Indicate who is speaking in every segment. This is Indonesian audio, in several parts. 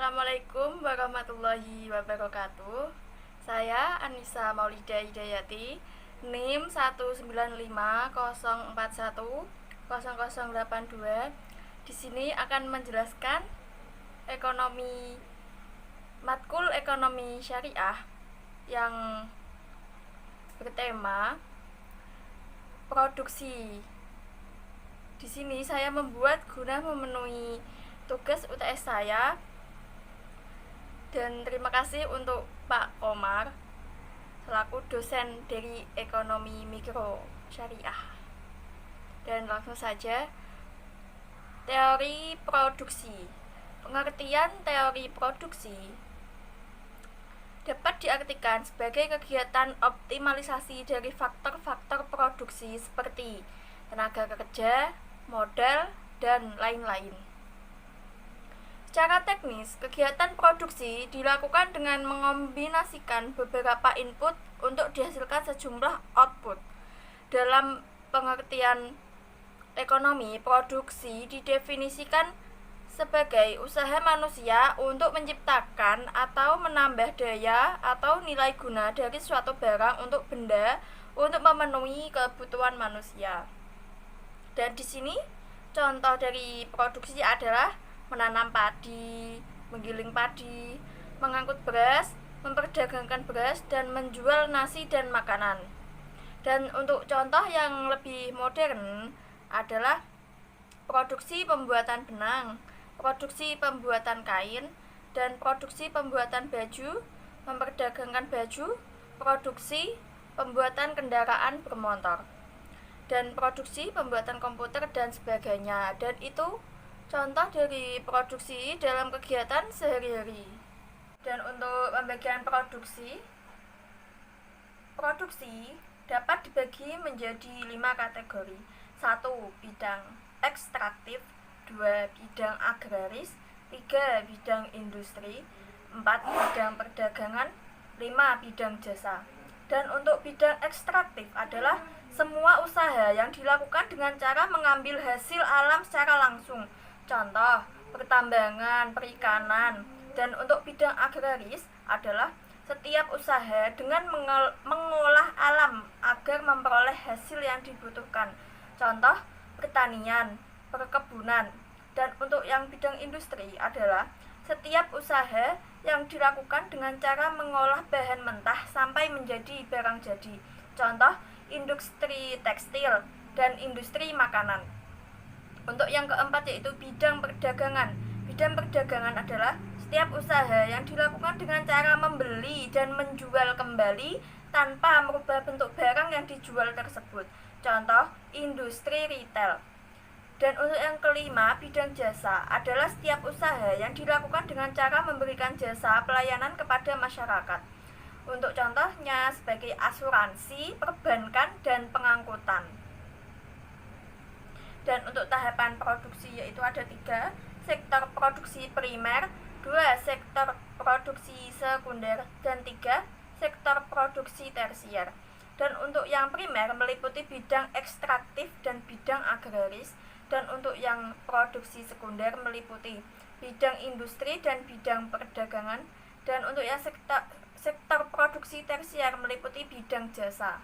Speaker 1: Assalamualaikum warahmatullahi wabarakatuh. Saya Anissa Maulida Hidayati, NIM 19504100082. Di sini akan menjelaskan matkul ekonomi syariah yang bertema produksi. Di sini saya membuat guna memenuhi tugas UTS saya. Dan terima kasih untuk Pak Komar selaku dosen dari Ekonomi Mikro Syariah. Dan langsung saja, teori produksi. Pengertian teori produksi dapat diartikan sebagai kegiatan optimalisasi dari faktor-faktor produksi seperti tenaga kerja, modal, dan lain-lain. Secara teknis, kegiatan produksi dilakukan dengan mengombinasikan beberapa input untuk dihasilkan sejumlah output. Dalam pengertian ekonomi, produksi didefinisikan sebagai usaha manusia untuk menciptakan atau menambah daya atau nilai guna dari suatu barang untuk benda untuk memenuhi kebutuhan manusia. Dan di sini contoh dari produksi adalah menanam padi, menggiling padi, mengangkut beras, memperdagangkan beras, dan menjual nasi dan makanan. Dan untuk contoh yang lebih modern adalah produksi pembuatan benang, produksi pembuatan kain, dan produksi pembuatan baju, memperdagangkan baju, produksi pembuatan kendaraan bermotor, dan produksi pembuatan komputer dan sebagainya. Dan itu contoh dari produksi dalam kegiatan sehari-hari. Dan untuk pembagian produksi dapat dibagi menjadi 5 kategori. 1. Bidang ekstraktif, 2. Bidang agraris, 3. Bidang industri, 4. Bidang perdagangan, 5. Bidang jasa. Dan untuk bidang ekstraktif adalah semua usaha yang dilakukan dengan cara mengambil hasil alam secara langsung, contoh pertambangan, perikanan. Dan untuk bidang agraris adalah setiap usaha dengan mengolah alam agar memperoleh hasil yang dibutuhkan, contoh pertanian, perkebunan. Dan untuk yang bidang industri adalah setiap usaha yang dilakukan dengan cara mengolah bahan mentah sampai menjadi barang jadi, contoh industri tekstil dan industri makanan. Untuk yang keempat yaitu bidang perdagangan. Bidang perdagangan adalah setiap usaha yang dilakukan dengan cara membeli dan menjual kembali tanpa merubah bentuk barang yang dijual tersebut, contoh industri retail. Dan untuk yang kelima, bidang jasa adalah setiap usaha yang dilakukan dengan cara memberikan jasa pelayanan kepada masyarakat. Untuk contohnya sebagai asuransi, perbankan, dan pengangkutan. Dan untuk tahapan produksi yaitu ada 3, sektor produksi primer, 2 sektor produksi sekunder, dan 3 sektor produksi tersier. Dan untuk yang primer meliputi bidang ekstraktif dan bidang agraris, dan untuk yang produksi sekunder meliputi bidang industri dan bidang perdagangan, dan untuk yang sektor produksi tersier meliputi bidang jasa.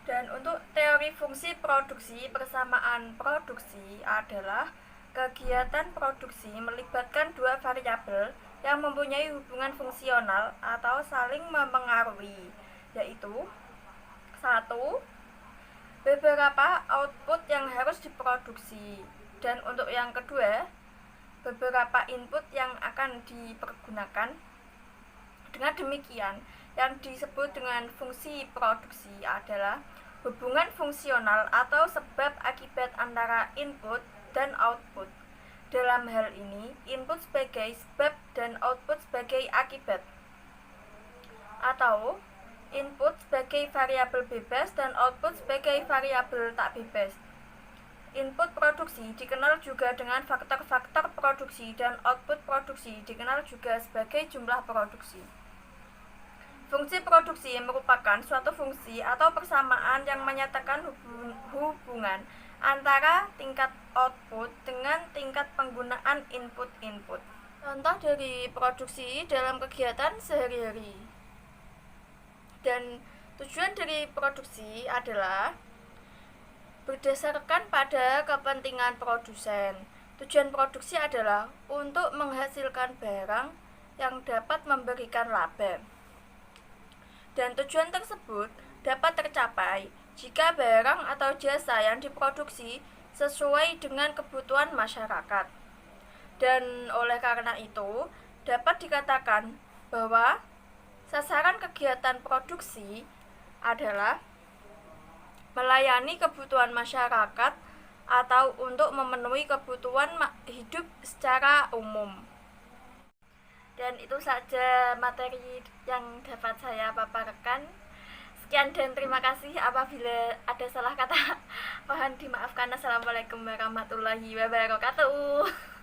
Speaker 1: Dan untuk teori fungsi produksi, persamaan produksi adalah kegiatan produksi melibatkan 2 variabel yang mempunyai hubungan fungsional atau saling mempengaruhi, yaitu 1. Beberapa output yang harus diproduksi, dan untuk yang kedua, beberapa input yang akan dipergunakan. Dengan demikian, yang disebut dengan fungsi produksi adalah hubungan fungsional atau sebab akibat antara input dan output. Dalam hal ini, input sebagai sebab dan output sebagai akibat, atau input sebagai variabel bebas dan output sebagai variabel tak bebas. Input produksi dikenal juga dengan faktor-faktor produksi, dan output produksi dikenal juga sebagai jumlah produksi. Fungsi produksi merupakan suatu fungsi atau persamaan yang menyatakan hubungan antara tingkat output dengan tingkat penggunaan input-input. Contoh dari produksi dalam kegiatan sehari-hari. Dan tujuan dari produksi adalah berdasarkan pada kepentingan produsen. Tujuan produksi adalah untuk menghasilkan barang yang dapat memberikan laba. Dan tujuan tersebut dapat tercapai jika barang atau jasa yang diproduksi sesuai dengan kebutuhan masyarakat. Dan oleh karena itu, dapat dikatakan bahwa sasaran kegiatan produksi adalah melayani kebutuhan masyarakat atau untuk memenuhi kebutuhan hidup secara umum. Dan itu saja materi yang dapat saya paparkan. Sekian dan terima kasih. Apabila ada salah kata mohon dimaafkan. Assalamualaikum warahmatullahi wabarakatuh.